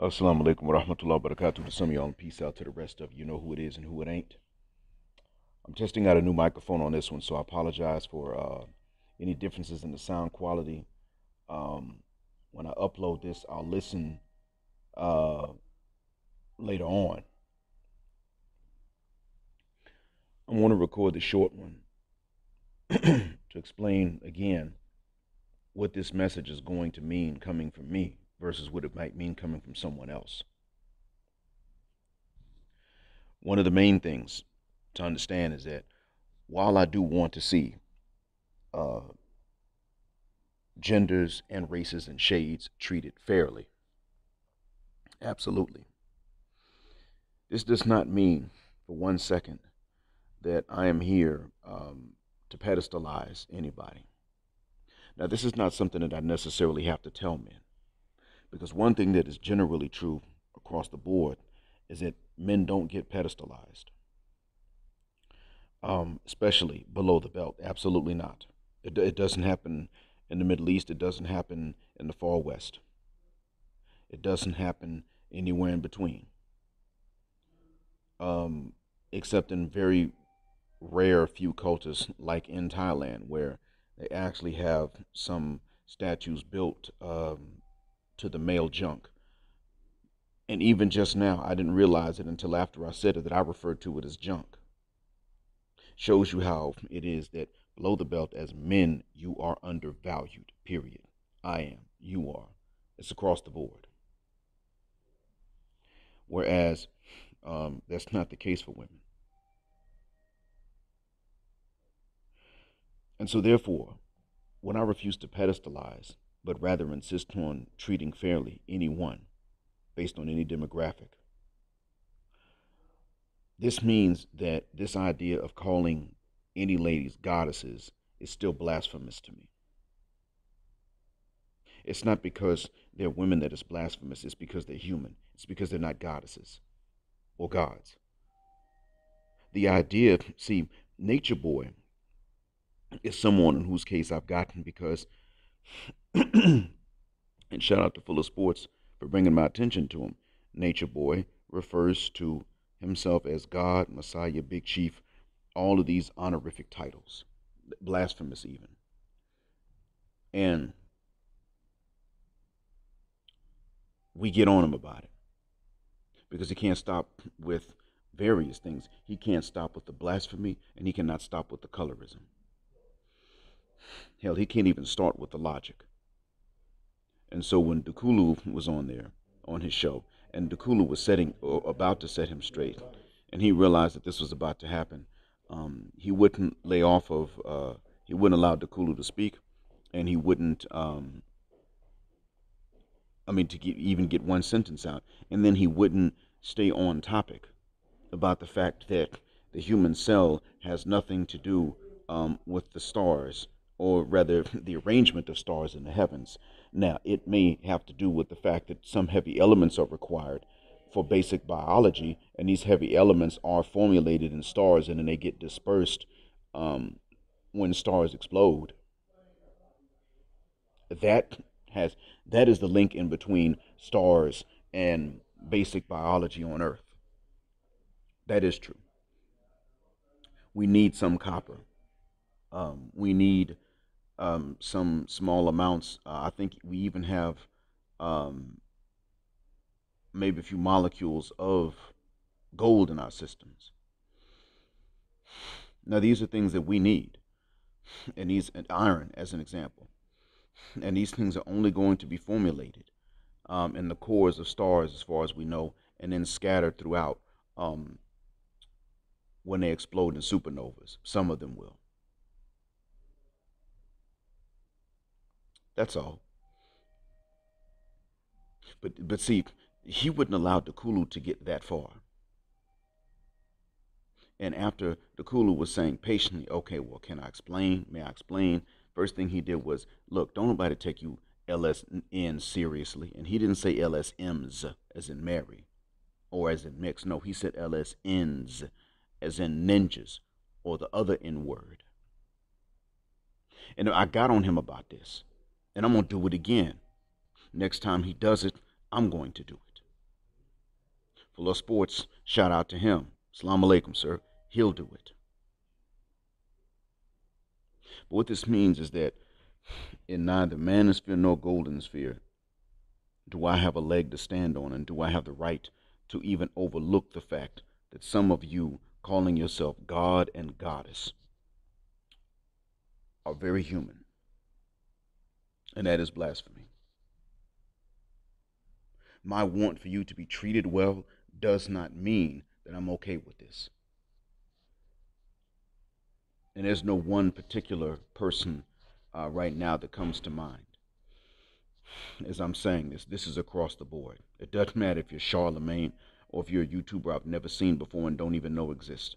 Assalamu alaikum wa rahmatullahi wa barakatuh to some of y'all and peace out to the rest of you. Know who it is and who it ain't. I'm testing out a new microphone on this one, so I apologize for any differences in the sound quality. Um, when I upload this, I'll listen uh, later on. I want to record the short one to explain again what this message is going to mean coming from me versus what it might mean coming from someone else. One of the main things to understand is that while I do want to see uh, genders and races and shades treated fairly, absolutely, this does not mean for 1 second that I am here to pedestalize anybody. Now, this is not something that I necessarily have to tell men, because one thing that is generally true across the board is that men don't get pedestalized, especially below the belt. Absolutely not. It doesn't happen in the Middle East. It doesn't happen in the Far West. It doesn't happen anywhere in between, except in very rare few cultures like in Thailand, where they actually have some statues built to the male junk. And even just now, I didn't realize it until after I said it that I referred to it as junk. Shows you how it is that below the belt, as men, you are undervalued, period. I am. You are. It's across the board. Whereas that's not the case for women. And so, therefore, when I refuse to pedestalize, but rather insist on treating fairly anyone based on any demographic, this means that this idea of calling any ladies goddesses is still blasphemous to me. It's not because they're women that it's blasphemous, it's because they're human. It's because they're not goddesses or gods. The idea, see, Nature Boy is someone in whose case I've gotten because, and shout out to Fuller Sports for bringing my attention to him. Nature Boy refers to himself as God, Messiah, Big Chief, all of these honorific titles, blasphemous even. And we get on him about it because he can't stop with various things. He can't stop with the blasphemy, and he cannot stop with the colorism. Hell, he can't even start with the logic. And so when Dukulu was on there, on his show, and Dukulu was about to set him straight, and he realized that this was about to happen, he wouldn't lay off of, he wouldn't allow Dukulu to speak, and he wouldn't, even get one sentence out, and then he wouldn't stay on topic about the fact that the human cell has nothing to do with the stars, or rather the arrangement of stars in the heavens. Now, it may have to do with the fact that some heavy elements are required for basic biology, and these heavy elements are formulated in stars, and then they get dispersed when stars explode. That has that is the link in between stars and basic biology on Earth. That is true. We need some copper. We need some small amounts. I think we even have um, maybe a few molecules of gold in our systems. Now, these are things that we need, and iron, as an example. And these things are only going to be formulated in the cores of stars, as far as we know, and then scattered throughout when they explode in supernovas. Some of them will. That's all. But see, he wouldn't allow Dakulu to get that far. And after Dakulu was saying patiently, okay, well, can I explain? May I explain? First thing he did was, look, don't nobody take you LSN seriously. And he didn't say LSMs as in Mary or as in mix. No, he said LSNs as in ninjas or the other N word. And I got on him about this. And I'm going to do it again. Next time he does it, I'm going to do it. Full of Sports, shout out to him. Assalamu alaikum, sir. He'll do it. But what this means is that in neither manosphere nor golden sphere do I have a leg to stand on, and do I have the right to even overlook the fact that some of you calling yourself God and Goddess are very human. And that is blasphemy. My want for you to be treated well does not mean that I'm okay with this. And there's no one particular person right now that comes to mind as I'm saying this. This is across the board. It doesn't matter if you're Charlemagne or if you're a YouTuber I've never seen before and don't even know exists.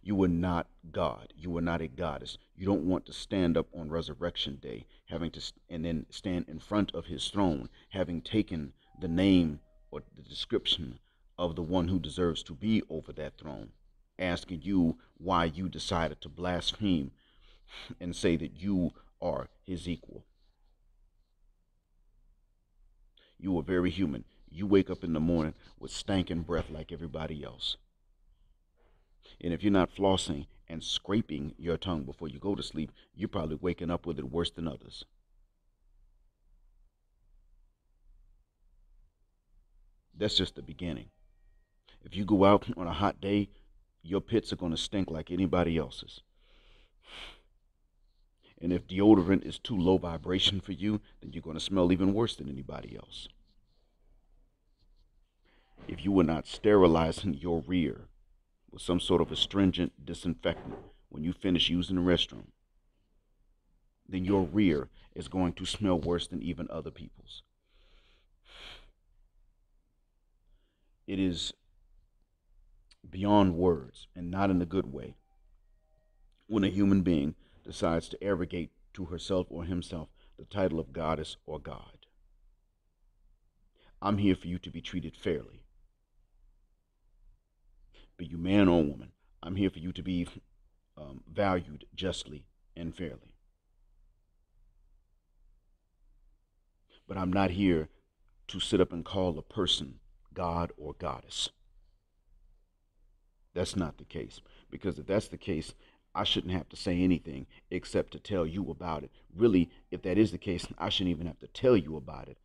You are not God. You are not a goddess. You don't want to stand up on Resurrection Day, and then stand in front of his throne, having taken the name or the description of the one who deserves to be over that throne, asking you why you decided to blaspheme and say that you are his equal. You are very human. You wake up in the morning with stinking breath like everybody else. And if you're not flossing and scraping your tongue before you go to sleep, you're probably waking up with it worse than others. That's just the beginning. If you go out on a hot day, your pits are going to stink like anybody else's. And if deodorant is too low vibration for you, then you're going to smell even worse than anybody else. If you are not sterilizing your rear with some sort of astringent disinfectant when you finish using the restroom, then your rear is going to smell worse than even other people's. It is beyond words, and not in a good way, when a human being decides to arrogate to herself or himself the title of goddess or God. I'm here for you to be treated fairly. Be you man or woman, I'm here for you to be valued justly and fairly. But I'm not here to sit up and call a person God or goddess. That's not the case. Because if that's the case, I shouldn't have to say anything except to tell you about it. Really, if that is the case, I shouldn't even have to tell you about it.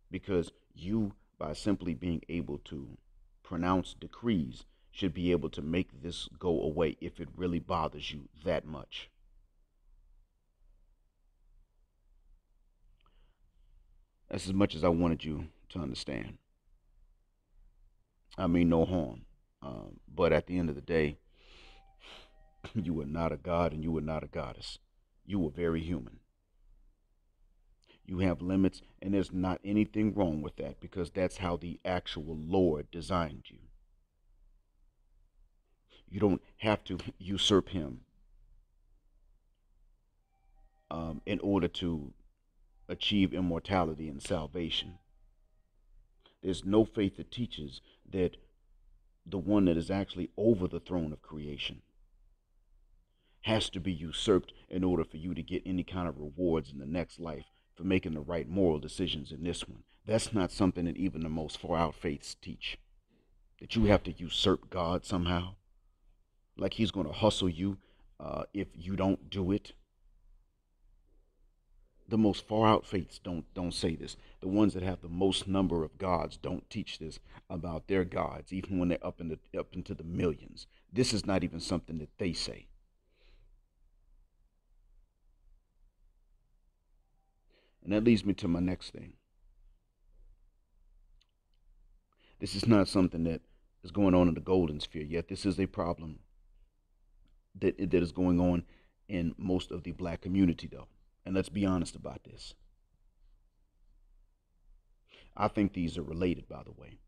Because you, by simply being able to pronounce decrees, should be able to make this go away if it really bothers you that much. That's as much as I wanted you to understand. I mean no harm. But at the end of the day, you are not a god and you are not a goddess. You are very human. You have limits, and there's not anything wrong with that because that's how the actual Lord designed you. You don't have to usurp him in order to achieve immortality and salvation. There's no faith that teaches that the one that is actually over the throne of creation has to be usurped in order for you to get any kind of rewards in the next life for making the right moral decisions in this one. That's not something that even the most far out faiths teach. That you have to usurp God somehow. Like he's going to hustle you if you don't do it. The most far out faiths don't say this. The ones that have the most number of gods don't teach this about their gods, even when they're up into the millions. This is not even something that they say. And that leads me to my next thing. This is not something that is going on in the golden sphere yet. This is a problem that is going on in most of the black community, though. And let's be honest about this. I think these are related, by the way.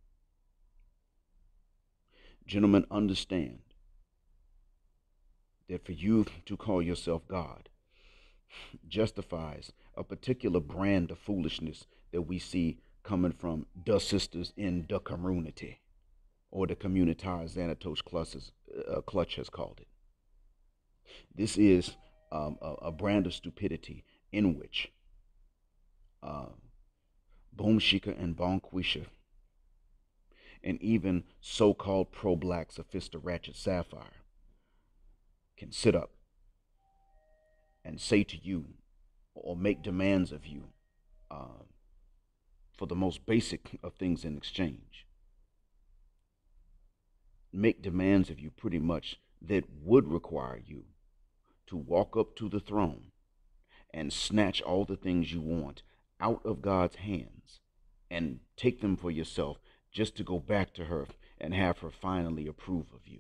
Gentlemen, understand that for you to call yourself God justifies a particular brand of foolishness that we see coming from the sisters in the community, or the communitas Xanatos Clutch has called it. This is a brand of stupidity in which Boom Shika and Bonquisha And even so-called pro-black Sophista Ratchet Sapphire can sit up and say to you or make demands of you uh, for the most basic of things in exchange. Make demands of you pretty much that would require you to walk up to the throne and snatch all the things you want out of God's hands and take them for yourself just to go back to her and have her finally approve of you.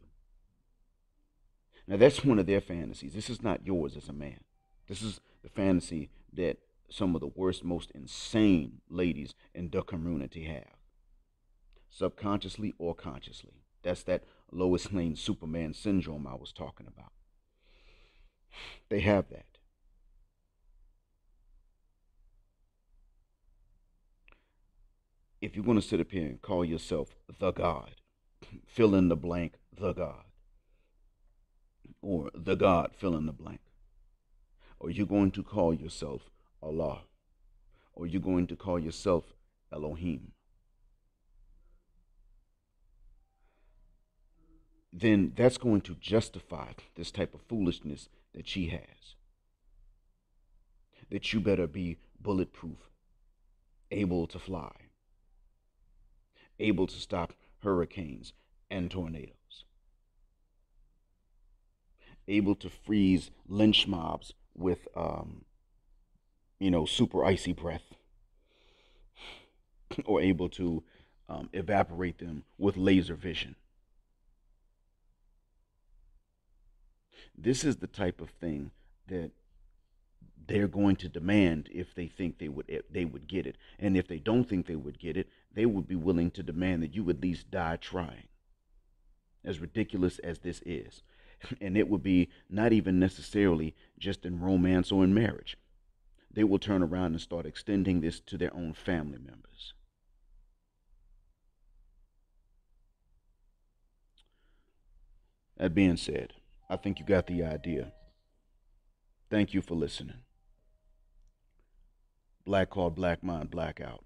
Now, that's one of their fantasies. This is not yours as a man. This is the fantasy that some of the worst, most insane ladies in the community have, subconsciously or consciously. That's that Lois Lane Superman syndrome I was talking about. They have that. If you're going to sit up here and call yourself the God, fill in the blank, the God, or the God, fill in the blank, or you're going to call yourself Allah, or you're going to call yourself Elohim, then that's going to justify this type of foolishness that she has. That you better be bulletproof, able to fly, able to stop hurricanes and tornadoes, able to freeze lynch mobs with, super icy breath, or able to evaporate them with laser vision. This is the type of thing that they're going to demand if they think they would get it. And if they don't think they would get it, they would be willing to demand that you at least die trying. As ridiculous as this is. And it would be not even necessarily just in romance or in marriage. They will turn around and start extending this to their own family members. That being said, I think you got the idea. Thank you for listening. Black Called Black Mind Blackout.